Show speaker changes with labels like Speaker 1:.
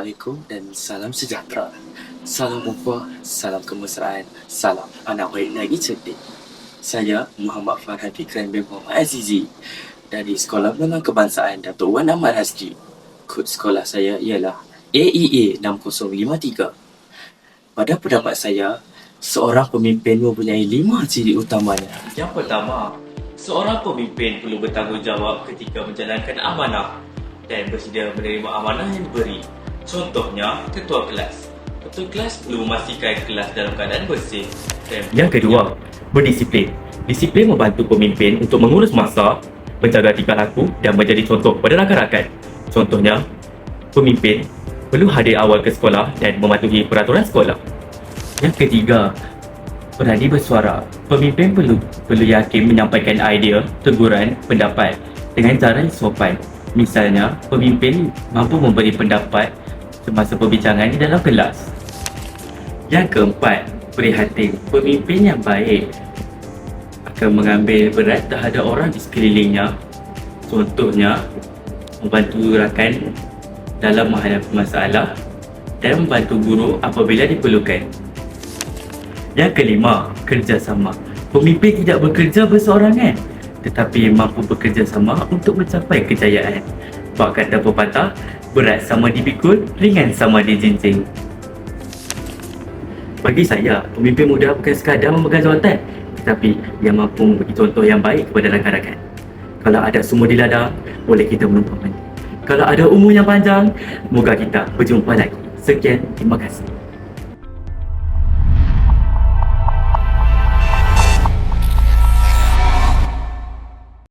Speaker 1: Assalamualaikum dan salam sejahtera. Salam upah, salam kemesraan, salam anak baik lagi cerdik. Saya Muhammad Farhan Fikran bin Muhammad Azizi dari Sekolah Menengah Kebangsaan Datuk Wan Ahmad Hasji. Kod sekolah saya ialah AEA 6053. Pada pendapat saya, seorang pemimpin mempunyai 5 ciri utamanya.
Speaker 2: Yang pertama, seorang pemimpin perlu bertanggungjawab ketika menjalankan amanah dan bersedia menerima amanah yang diberi. Contohnya, ketua kelas. Ketua kelas perlu memastikan kelas dalam keadaan bersih. Dan
Speaker 3: yang kedua, berdisiplin. Disiplin membantu pemimpin untuk mengurus masa, menjaga tingkah laku dan menjadi contoh kepada rakan-rakan. Contohnya, pemimpin perlu hadir awal ke sekolah dan mematuhi peraturan sekolah. Yang ketiga, berani bersuara. Pemimpin perlu yakin menyampaikan idea, teguran, pendapat dengan cara yang sopan. Misalnya, pemimpin mampu memberi pendapat semasa perbincangan di dalam kelas. Yang keempat, prihatin. Pemimpin yang baik akan mengambil berat terhadap orang di sekelilingnya. Contohnya, membantu rakan dalam menghadapi masalah dan membantu guru apabila diperlukan. Yang kelima, kerjasama. Pemimpin tidak bekerja berseorangan, tetapi mampu bekerja sama untuk mencapai kejayaan. Bak kata pepatah, berat sama dipikul, ringan sama dijinjing. Bagi saya, pemimpin muda bukan sekadar memegang jawatan, tetapi yang mampu memberi contoh yang baik kepada rakan-rakan. Kalau ada sumur di ladang, boleh kita menumpang mandi. Kalau ada umur yang panjang, moga kita berjumpa lagi. Sekian, terima kasih.